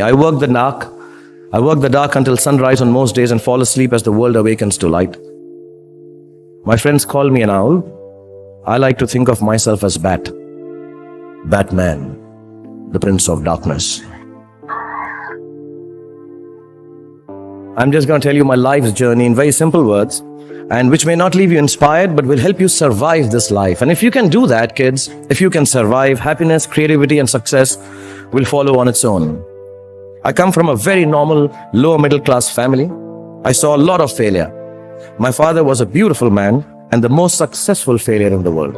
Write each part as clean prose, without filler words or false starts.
I work the dark. I work the dark until sunrise on most days and fall asleep as the world awakens to light. My friends call me an owl. I like to think of myself as Batman, the Prince of Darkness. I'm just going to tell you my life's journey in very simple words, and which may not leave you inspired, but will help you survive this life. And if you can do that, kids, if you can survive, happiness, creativity, and success will follow on its own. I come from a very normal, lower middle class family. I saw a lot of failure. My father was a beautiful man and the most successful failure in the world.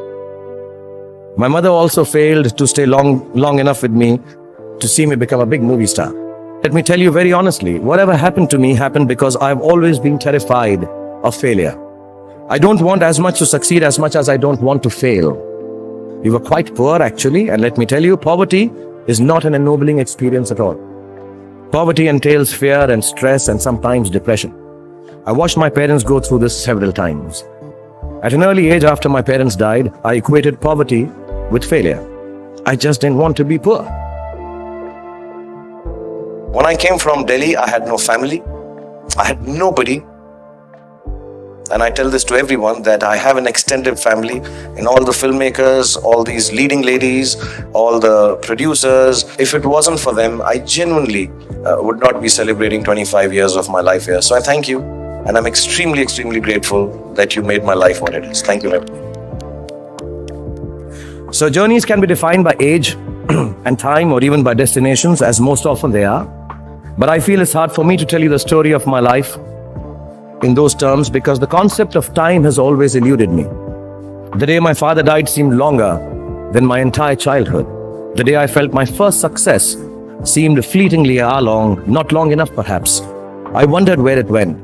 My mother also failed to stay long enough with me to see me become a big movie star. Let me tell you very honestly, whatever happened to me happened because I've always been terrified of failure. I don't want as much to succeed as much as I don't want to fail. We were quite poor actually, and let me tell you, poverty is not an ennobling experience at all. Poverty entails fear and stress and sometimes depression. I watched my parents go through this several times. At an early age after my parents died, I equated poverty with failure. I just didn't want to be poor. When I came from Delhi, I had no family. I had nobody. And I tell this to everyone that I have an extended family in all the filmmakers, all these leading ladies, all the producers. If it wasn't for them, I genuinely would not be celebrating 25 years of my life here. So I thank you. And I'm extremely, extremely grateful that you made my life what it is. Thank you. So journeys can be defined by age and time, or even by destinations, as most often they are. But I feel it's hard for me to tell you the story of my life in those terms because the concept of time has always eluded me. The day my father died seemed longer than my entire childhood. The day I felt my first success seemed fleetingly long, not long enough perhaps. I wondered where it went.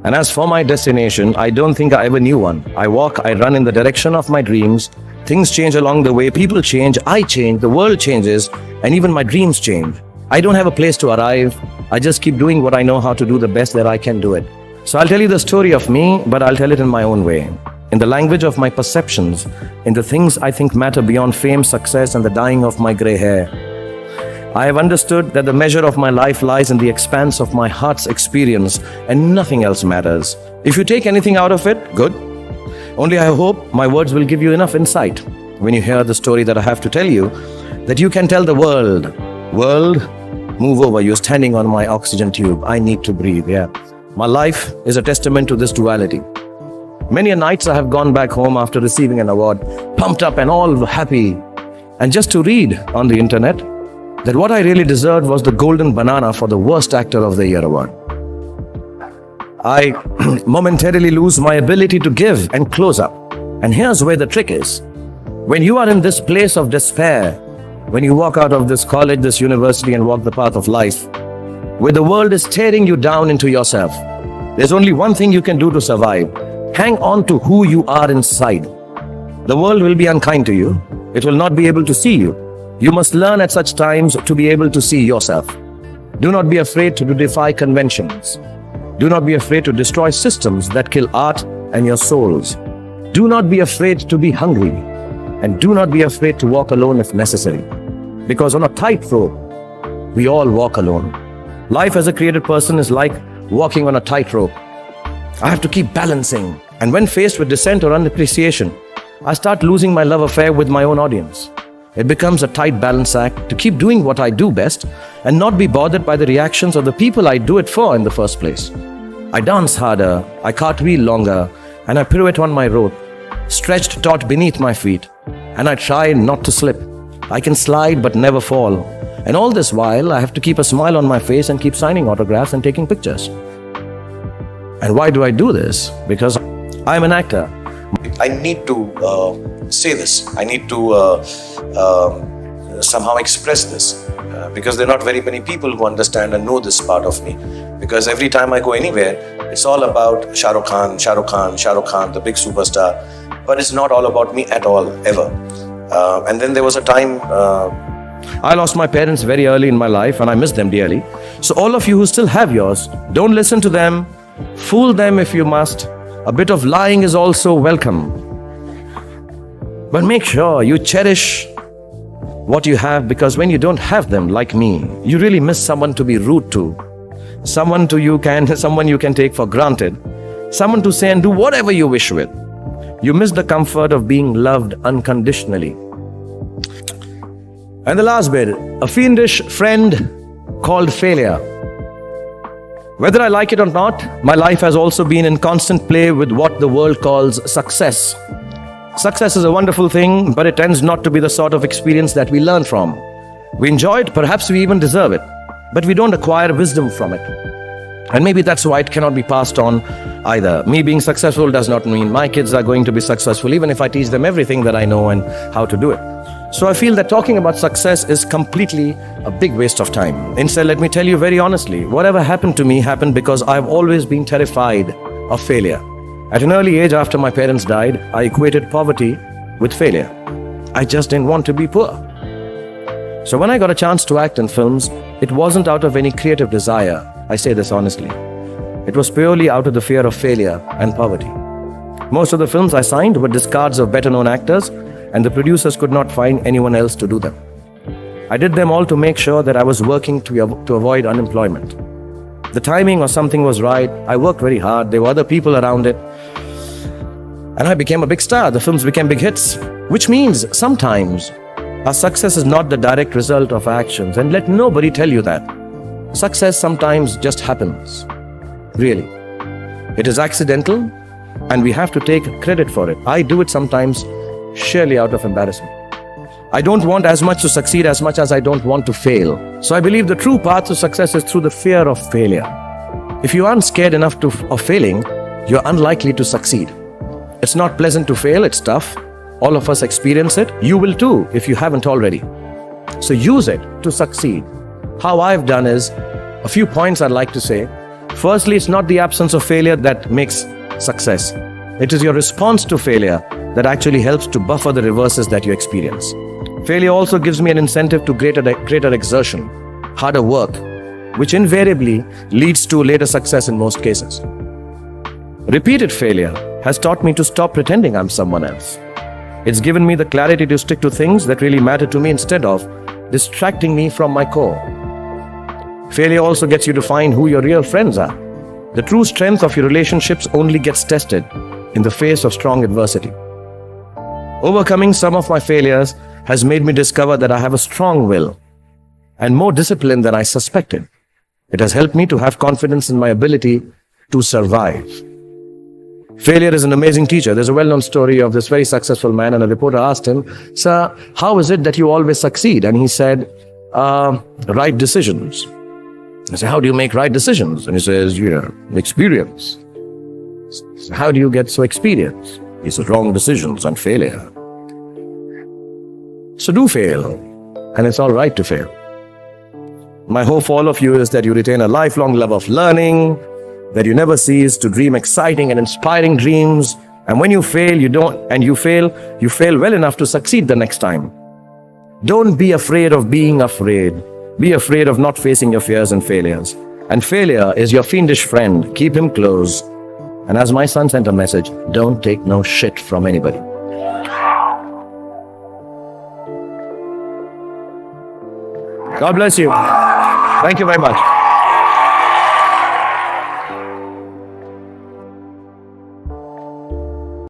And as for my destination, I don't think I ever knew one. I walk, I run in the direction of my dreams. Things change along the way, people change, I change, the world changes, and even my dreams change. I don't have a place to arrive. I just keep doing what I know how to do the best that I can do it. So I'll tell you the story of me, but I'll tell it in my own way. In the language of my perceptions, in the things I think matter beyond fame, success, and the dyeing of my gray hair. I have understood that the measure of my life lies in the expanse of my heart's experience, and nothing else matters. If you take anything out of it, good. Only I hope my words will give you enough insight when you hear the story that I have to tell you, that you can tell the world, move over, you're standing on my oxygen tube. I need to breathe, yeah. My life is a testament to this duality. Many a nights I have gone back home after receiving an award, pumped up and all happy, and just to read on the internet that what I really deserved was the golden banana for the worst actor of the year award. I momentarily lose my ability to give and close up. And here's where the trick is. When you are in this place of despair, when you walk out of this college, this university, and walk the path of life, where the world is tearing you down into yourself, there's only one thing you can do to survive. Hang on to who you are inside. The world will be unkind to you. It will not be able to see you. You must learn at such times to be able to see yourself. Do not be afraid to defy conventions. Do not be afraid to destroy systems that kill art and your souls. Do not be afraid to be hungry. And do not be afraid to walk alone if necessary. Because on a tightrope, we all walk alone. Life as a created person is like walking on a tightrope. I have to keep balancing. And when faced with dissent or unappreciation, I start losing my love affair with my own audience. It becomes a tight balance act to keep doing what I do best and not be bothered by the reactions of the people I do it for in the first place. I dance harder, I cartwheel longer, and I pirouette on my rope, stretched taut beneath my feet, and I try not to slip. I can slide but never fall. And all this while, I have to keep a smile on my face and keep signing autographs and taking pictures. And why do I do this? Because I'm an actor. I need to say this. I need to somehow express this because there are not very many people who understand and know this part of me. Because every time I go anywhere, it's all about Shahrukh Khan, Shahrukh Khan, Shahrukh Khan, the big superstar. But it's not all about me at all, ever. And then there was a time I lost my parents very early in my life and I miss them dearly. So all of you who still have yours, don't listen to them. Fool them if you must. A bit of lying is also welcome. But make sure you cherish what you have, because when you don't have them, like me, you really miss someone to be rude to, someone you can take for granted, someone to say and do whatever you wish with. You miss the comfort of being loved unconditionally. And the last bit, a fiendish friend called failure. Whether I like it or not, my life has also been in constant play with what the world calls success. Success is a wonderful thing, but it tends not to be the sort of experience that we learn from. We enjoy it, perhaps we even deserve it, but we don't acquire wisdom from it. And maybe that's why it cannot be passed on either. Me being successful does not mean my kids are going to be successful, even if I teach them everything that I know and how to do it. So I feel that talking about success is completely a big waste of time. Instead, let me tell you very honestly, whatever happened to me happened because I've always been terrified of failure. At an early age, after my parents died, I equated poverty with failure. I just didn't want to be poor. So when I got a chance to act in films, it wasn't out of any creative desire. I say this honestly. It was purely out of the fear of failure and poverty. Most of the films I signed were discards of better-known actors, and the producers could not find anyone else to do them. I did them all to make sure that I was working to avoid unemployment. The timing or something was right. I worked very hard. There were other people around it. And I became a big star. The films became big hits, which means sometimes our success is not the direct result of our actions. And let nobody tell you that. Success sometimes just happens. Really. It is accidental, and we have to take credit for it. I do it sometimes surely out of embarrassment. I don't want as much to succeed as much as I don't want to fail. So I believe the true path to success is through the fear of failure. If you aren't scared enough of failing, you're unlikely to succeed. It's not pleasant to fail, it's tough. All of us experience it. You will too if you haven't already. So use it to succeed. How I've done is, a few points I'd like to say. Firstly, it's not the absence of failure that makes success. It is your response to failure that actually helps to buffer the reverses that you experience. Failure also gives me an incentive to greater exertion, harder work, which invariably leads to later success in most cases. Repeated failure has taught me to stop pretending I'm someone else. It's given me the clarity to stick to things that really matter to me instead of distracting me from my core. Failure also gets you to find who your real friends are. The true strength of your relationships only gets tested in the face of strong adversity. Overcoming some of my failures has made me discover that I have a strong will and more discipline than I suspected. It has helped me to have confidence in my ability to survive. Failure is an amazing teacher. There's a well-known story of this very successful man, and a reporter asked him, "Sir, how is it that you always succeed?" And he said, "Right decisions." I said, "How do you make right decisions?" And he says, "Experience." So how do you get so experienced? He says, "Wrong decisions and failure." So do fail, and it's all right to fail. My hope for all of you is that you retain a lifelong love of learning, that you never cease to dream exciting and inspiring dreams, and when you fail, you fail well enough to succeed the next time. Don't be afraid of being afraid. Be afraid of not facing your fears and failures. And failure is your fiendish friend. Keep him close. And as my son sent a message, don't take no shit from anybody. God bless you. Thank you very much.